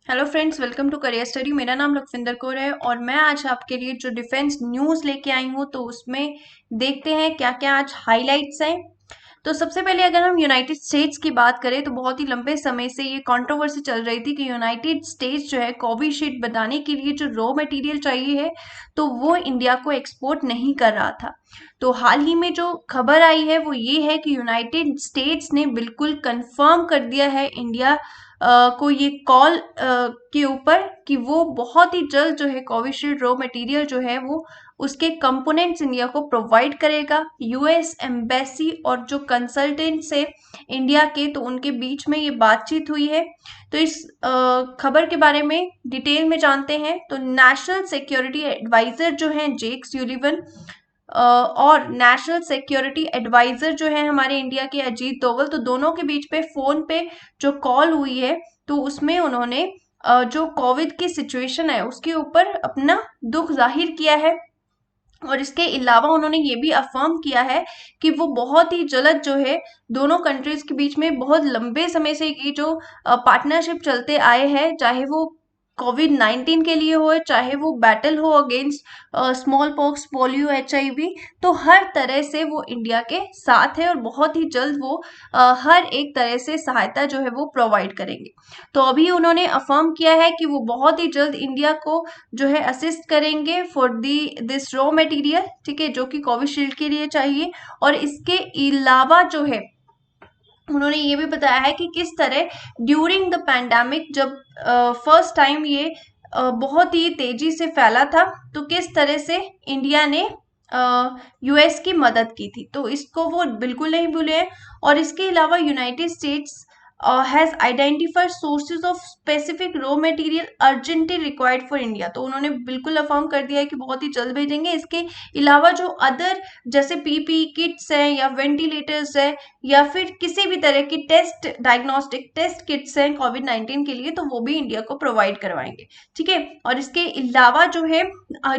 Hello friends, welcome to career study. मेरा नाम लखविंदर कौर है और मैं आज आपके लिए जो डिफेंस न्यूज़ लेके आई हूँ तो उसमें देखते हैं क्या क्या आज हाइलाइट्स हैं। तो सबसे पहले अगर हम यूनाइटेड स्टेट्स की बात करें तो बहुत ही लंबे समय से ये कंट्रोवर्सी चल रही थी कि यूनाइटेड स्टेट्स जो है कोविशील्ड बनाने के लिए जो रॉ मटेरियल चाहिए है तो वो इंडिया को एक्सपोर्ट नहीं कर रहा था। तो हाल ही में जो खबर आई है वो ये है कि यूनाइटेड स्टेट्स ने बिल्कुल कंफर्म कर दिया है इंडिया को ये कॉल के ऊपर कि वो बहुत ही जल्द जो है कोविशील्ड रॉ मटेरियल जो है वो उसके कंपोनेंट्स इंडिया को प्रोवाइड करेगा। यूएस एम्बेसी और जो कंसल्टेंट्स है इंडिया के तो उनके बीच में ये बातचीत हुई है। तो इस खबर के बारे में डिटेल में जानते हैं। तो नेशनल सिक्योरिटी एडवाइजर जो है जेक सुलिवन और नेशनल सिक्योरिटी एडवाइजर जो है हमारे इंडिया के अजीत डोवल, तो दोनों के बीच पे फोन पे जो कॉल हुई है तो उसमें उन्होंने जो कोविड की सिचुएशन है उसके ऊपर अपना दुख जाहिर किया है। और इसके अलावा उन्होंने ये भी अफर्म किया है कि वो बहुत ही जल्द जो है दोनों कंट्रीज के बीच में बहुत लंबे समय से ये जो पार्टनरशिप चलते आए हैं, चाहे वो कोविड-19 के लिए हो चाहे वो बैटल हो against small pox, polio, HIV, तो हर तरह से वो इंडिया के साथ है और बहुत ही जल्द वो हर एक तरह से सहायता जो है वो प्रोवाइड करेंगे। तो अभी उन्होंने अफर्म किया है कि वो बहुत ही जल्द इंडिया को जो है असिस्ट करेंगे for the this raw material, ठीक है, जो कि कोविशील्ड के लिए चाहिए। और इसके अलावा जो है उन्होंने ये भी बताया है कि किस तरह ड्यूरिंग द पैंडेमिक जब फर्स्ट टाइम ये बहुत ही तेजी से फैला था तो किस तरह से इंडिया ने यूएस की मदद की थी, तो इसको वो बिल्कुल नहीं भूले हैं। और इसके अलावा United states has identified sources of specific raw material urgently required for India, तो उन्होंने बिल्कुल अफर्म कर दिया है कि बहुत ही जल्द भेजेंगे। इसके अलावा जो अदर जैसे पीपी किट्स हैं या वेंटिलेटर्स है या फिर किसी भी तरह की टेस्ट डायग्नोस्टिक टेस्ट किट्स हैं कोविड-19 के लिए तो वो भी इंडिया को प्रोवाइड करवाएंगे, ठीक है। और इसके अलावा जो है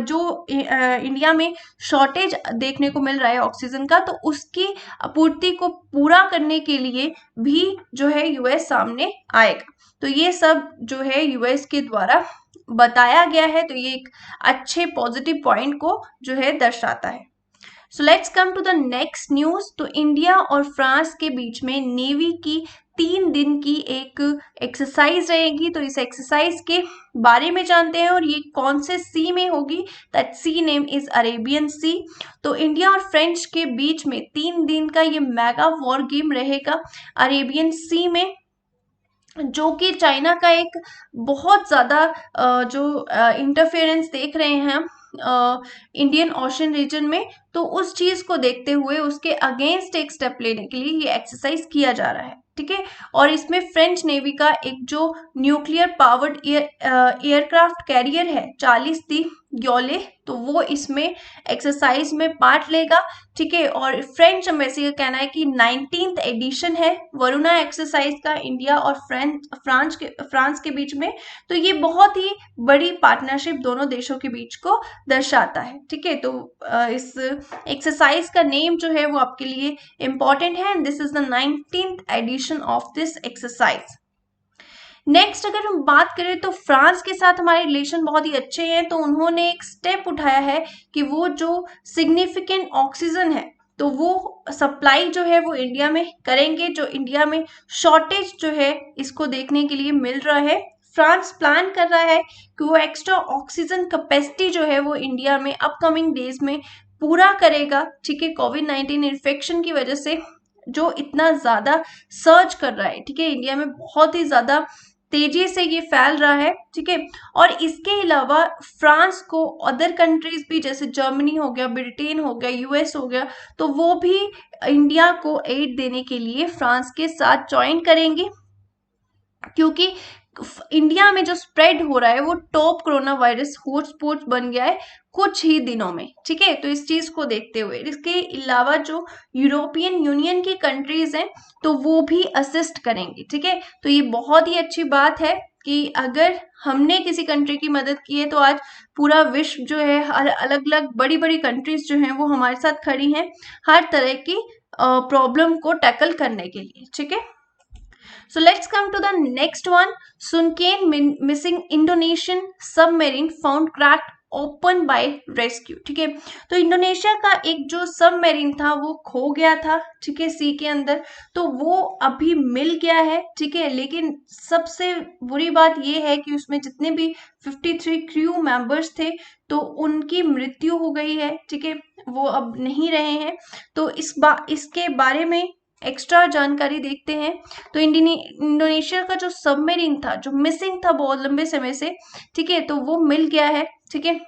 जो इंडिया में शॉर्टेज देखने को मिल रहा है ऑक्सीजन का, तो उसकी आपूर्ति को पूरा करने के लिए भी जो है यूएस सामने आएगा। तो ये सब जो है यूएस के द्वारा बताया गया है, तो ये एक अच्छे पॉजिटिव पॉइंट को जो है दर्शाता है। So let's come to the next news. तो इंडिया और फ्रांस के बीच में नेवी की 3 दिन की एक एक्सरसाइज रहेगी, तो इस एक्सरसाइज के बारे में जानते हैं और ये कौन से सी में होगी। That sea name is Arabian sea. तो इंडिया और फ्रेंच के बीच में 3 दिन का ये मेगा वॉर गेम रहेगा अरेबियन सी में, जो कि चाइना का एक बहुत ज़्यादा जो इंटरफेरेंस देख रहे हैं हम इंडियन ओशन रीजन में, तो उस चीज़ को देखते हुए उसके अगेंस्ट एक स्टेप लेने के लिए ये एक्सरसाइज किया जा रहा है, ठीक है। और इसमें फ्रेंच नेवी का एक जो न्यूक्लियर पावर्ड एयरक्राफ्ट कैरियर है 40 ग्योले, तो वो इसमें एक्सरसाइज में पार्ट लेगा, ठीक है। और फ्रेंच एम्बेसी का कहना है कि 19th एडिशन है वरुणा एक्सरसाइज का इंडिया और फ्रांस के बीच में, तो ये बहुत ही बड़ी पार्टनरशिप दोनों देशों के बीच को दर्शाता है, ठीक है। तो इस एक्सरसाइज का नेम जो है वो आपके लिए इम्पोर्टेंट है, this is the 19th edition of this exercise. Next अगर हम बात करें तो फ्रांस के साथ हमारे रिलेशन बहुत ही अच्छे हैं, तो उन्होंने एक स्टेप उठाया है कि वो जो सिग्निफिकेंट ऑक्सीजन है तो वो सप्लाई जो है वो इंडिया में करेंगे, जो इंडिया में शॉर्टेज जो है इसको देखने के लिए मिल रहा है। फ्रांस प्लान कर रहा है कि वो एक्स्ट्रा ऑक्सीजन कैपेसिटी जो है वो इंडिया में अपकमिंग डेज में पूरा करेगा, ठीक है। कोविड-19 इन्फेक्शन की वजह से जो इतना ज्यादा सर्च कर रहा है, ठीक है, इंडिया में बहुत ही ज्यादा तेजी से ये फैल रहा है, ठीक है। और इसके अलावा फ्रांस को अदर कंट्रीज भी जैसे जर्मनी हो गया, ब्रिटेन हो गया, यूएस हो गया, तो वो भी इंडिया को एड देने के लिए फ्रांस के साथ ज्वाइन करेंगे, क्योंकि इंडिया में जो स्प्रेड हो रहा है वो टॉप कोरोना वायरस हॉटस्पॉट बन गया है कुछ ही दिनों में, ठीक है। तो इस चीज को देखते हुए इसके अलावा जो यूरोपियन यूनियन की कंट्रीज हैं तो वो भी असिस्ट करेंगे, ठीक है। तो ये बहुत ही अच्छी बात है कि अगर हमने किसी कंट्री की मदद की है तो आज पूरा विश्व जो है अलग अलग बड़ी बड़ी कंट्रीज जो हैं वो हमारे साथ खड़ी हैं हर तरह की प्रॉब्लम को टैकल करने के लिए, ठीक है। So let's come to the next one. Sunken missing Indonesian submarine found cracked open by rescue. ठीक है, तो इंडोनेशिया का एक जो सबमरीन था वो खो गया था, ठीक है, सी के अंदर, तो वो अभी मिल गया है। ठीक है, लेकिन सबसे बुरी बात ये है कि उसमें जितने भी 53 क्रू मेंबर्स थे तो उनकी मृत्यु हो गई है। ठीक है, वो अब नहीं रहे हैं। तो इसके बारे में एक्स्ट्रा जानकारी देखते हैं। तो इंडोनेशिया का जो सबमरीन था जो मिसिंग था बहुत लंबे समय से, ठीक है, तो वो मिल गया है। ठीक है,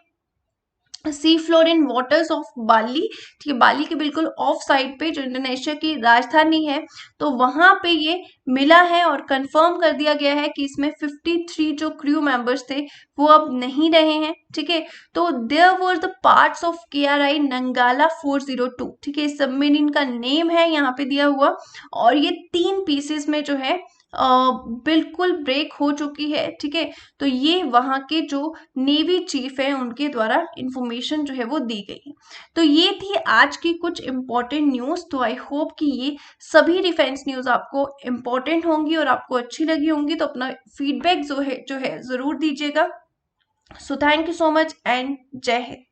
sea floor in waters of Bali. ठीक है, बाली के बिल्कुल ऑफ साइड पे जो इंडोनेशिया की राजधानी है, तो वहां पे ये मिला है और कंफर्म कर दिया गया है कि इसमें 53 जो क्रू मेंबर्स थे वो अब नहीं रहे हैं। ठीक है, तो there were the parts of KRI नंगाला 402। ठीक है, सबमरीन का नेम है यहाँ पे दिया हुआ, और ये 3 पीसेस में जो है बिल्कुल ब्रेक हो चुकी है। ठीक है, तो ये वहां के जो नेवी चीफ है उनके द्वारा इंफॉर्मेशन जो है वो दी गई है। तो ये थी आज की कुछ इंपॉर्टेंट न्यूज। तो आई होप कि ये सभी डिफेंस न्यूज आपको इंपॉर्टेंट होंगी और आपको अच्छी लगी होंगी। तो अपना फीडबैक जो है जरूर दीजिएगा। So thank you so much and जय हिंद।